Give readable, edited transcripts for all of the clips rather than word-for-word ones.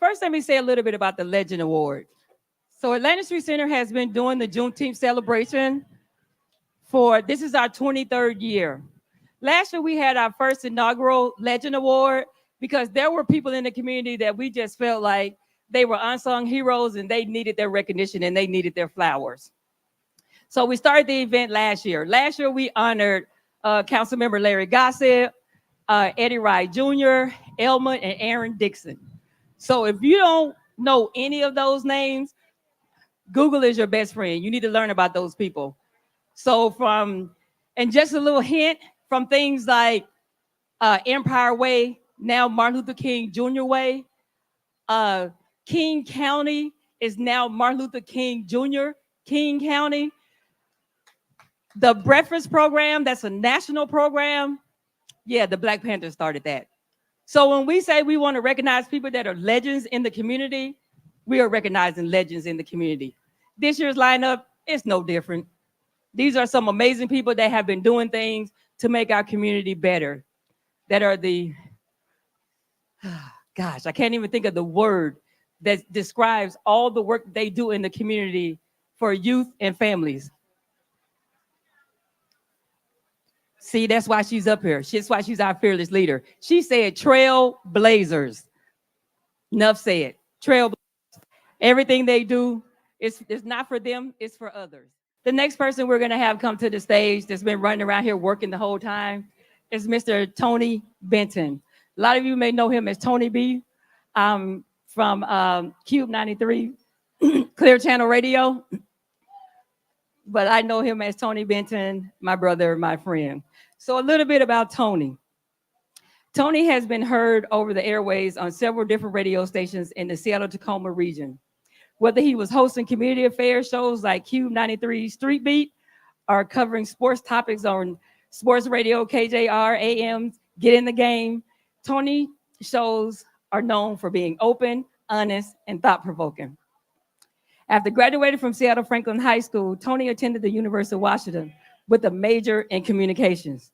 First, let me say a little bit about the Legend Award. So Atlanta Street Center has been doing the Juneteenth celebration this is our 23rd year. Last year, we had our first inaugural Legend Award because there were people in the community that we just felt like they were unsung heroes and they needed their recognition and they needed their flowers. So we started the event last year. Last year, we honored Councilmember Larry Gossett, Eddie Wright Jr., Elma, and Aaron Dixon. So if you don't know any of those names, Google is your best friend. You need to learn about those people. So and just a little hint, from things like Empire Way, now Martin Luther King Jr. Way, King County is now Martin Luther King Jr. King County. The Breakfast Program, that's a national program. Yeah, the Black Panthers started that. So when we say we want to recognize people that are legends in the community, we are recognizing legends in the community. This year's lineup is no different. These are some amazing people that have been doing things to make our community better. That are gosh, I can't even think of the word that describes all the work they do in the community for youth and families. See, that's why she's up here. That's why she's our fearless leader. She said trailblazers. Enough said. Trailblazers. Everything they do is not for them, it's for others. The next person we're going to have come to the stage that's been running around here working the whole time is Mr. Tony Benton. A lot of you may know him as Tony B from Cube 93, Clear Channel Radio. But I know him as Tony Benton, my brother, my friend. So a little bit about Tony. Tony has been heard over the airways on several different radio stations in the Seattle-Tacoma region. Whether he was hosting community affairs shows like Cube 93 Street Beat or covering sports topics on Sports Radio, KJR, AM, Get in the Game, Tony shows are known for being open, honest, and thought-provoking. After graduating from Seattle Franklin High School, Tony attended the University of Washington with a major in communications.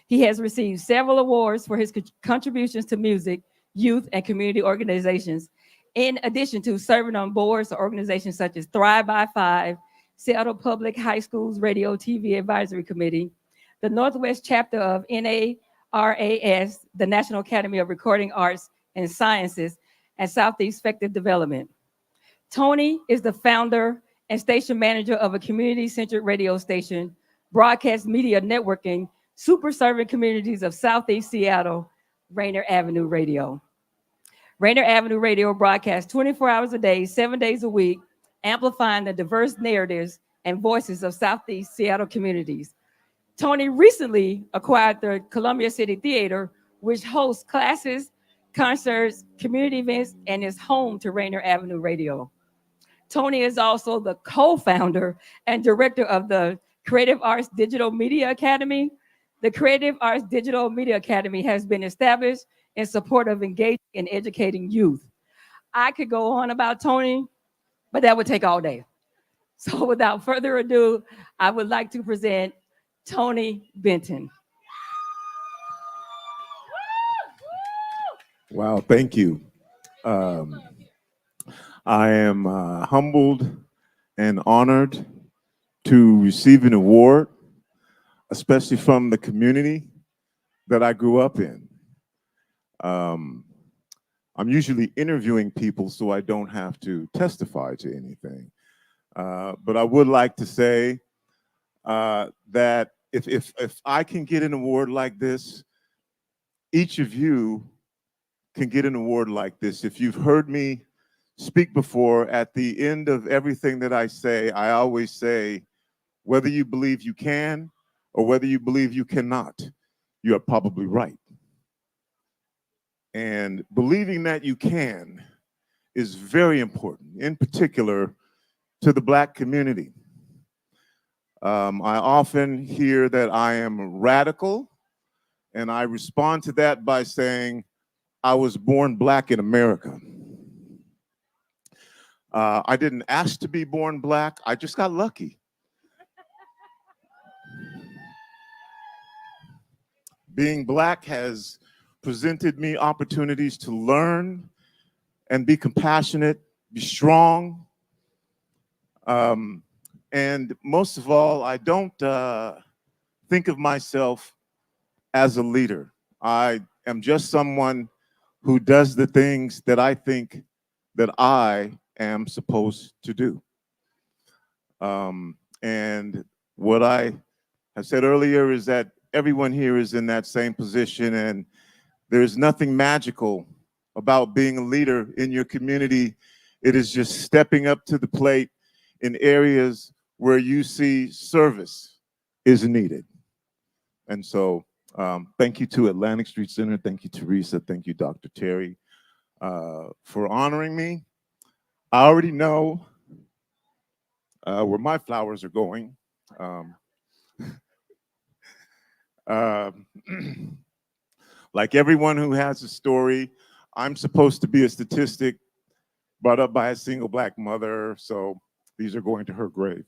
He has received several awards for his contributions to music, youth, and community organizations, in addition to serving on boards of organizations such as Thrive by Five, Seattle Public High Schools Radio TV Advisory Committee, the Northwest chapter of NARAS, the National Academy of Recording Arts and Sciences, and Southeast Effective Development. Tony is the founder and station manager of a community-centered radio station, broadcast media networking, super serving communities of Southeast Seattle, Rainier Avenue Radio. Rainier Avenue Radio broadcasts 24 hours a day, 7 days a week, amplifying the diverse narratives and voices of Southeast Seattle communities. Tony recently acquired the Columbia City Theater, which hosts classes, concerts, community events, and is home to Rainier Avenue Radio. Tony is also the co-founder and director of the Creative Arts Digital Media Academy. The Creative Arts Digital Media Academy has been established in support of engaging and educating youth. I could go on about Tony, but that would take all day. So without further ado, I would like to present Tony Benton. Wow, thank you. I am humbled and honored to receive an award, especially from the community that I grew up in. I'm usually interviewing people so I don't have to testify to anything. But I would like to say that if I can get an award like this, each of you can get an award like this. If you've heard me speak before, at the end of everything that I say, I always say, whether you believe you can or whether you believe you cannot, you are probably right. And believing that you can is very important, in particular to the Black community. I often hear that I am radical, and I respond to that by saying, I was born Black in America. I didn't ask to be born Black, I just got lucky. Being Black has presented me opportunities to learn and be compassionate, be strong. And most of all, I don't think of myself as a leader. I am just someone who does the things that I think that I am supposed to do. And what I have said earlier is that everyone here is in that same position, and there's nothing magical about being a leader in your community. It is just stepping up to the plate in areas where you see service is needed. And so thank you to Atlantic Street Center. Thank you, Teresa. Thank you, Dr. Terry, for honoring me. I already know where my flowers are going. Like everyone who has a story, I'm supposed to be a statistic brought up by a single Black mother, so these are going to her grave.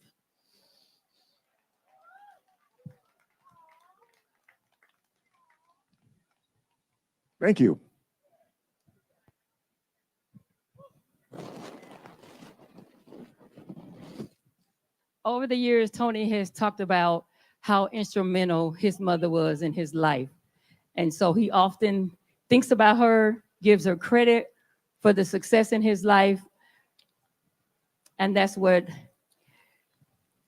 Thank you. Over the years, Tony has talked about how instrumental his mother was in his life. And so he often thinks about her, gives her credit for the success in his life. And that's what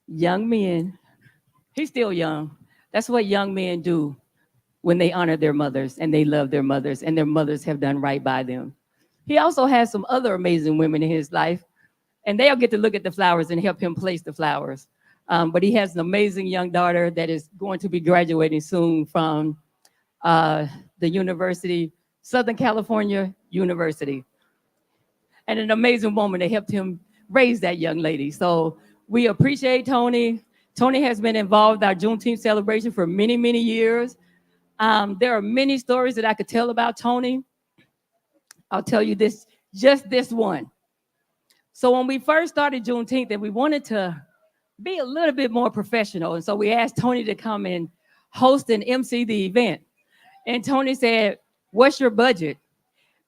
young men, he's still young, that's what young men do when they honor their mothers and they love their mothers and their mothers have done right by them. He also has some other amazing women in his life, and they'll get to look at the flowers and help him place the flowers. But he has an amazing young daughter that is going to be graduating soon from the university, Southern California University. And an amazing woman that helped him raise that young lady. So we appreciate Tony. Tony has been involved in our Juneteenth celebration for many, many years. There are many stories that I could tell about Tony. I'll tell you this, just this one. So when we first started Juneteenth, and we wanted to be a little bit more professional, and so we asked Tony to come and host and MC the event. And Tony said, "What's your budget?"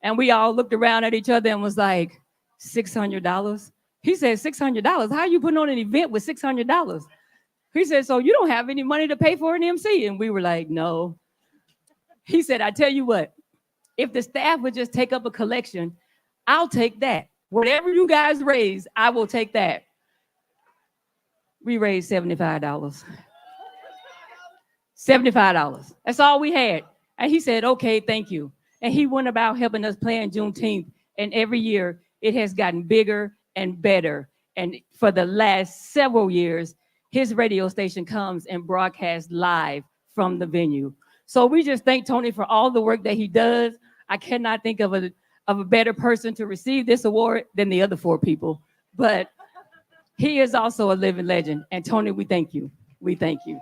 And we all looked around at each other and was like, $600? He said, $600? How are you putting on an event with $600? He said, "So you don't have any money to pay for an MC?" And we were like, "No." He said, "I tell you what, if the staff would just take up a collection, I'll take that. Whatever you guys raise, I will take that." We raised $75. $75. That's all we had. And he said, "Okay, thank you." And he went about helping us plan Juneteenth. And every year it has gotten bigger and better. And for the last several years, his radio station comes and broadcasts live from the venue. So we just thank Tony for all the work that he does. I cannot think of a better person to receive this award than the other four people. But he is also a living legend. And Tony, we thank you. We thank you.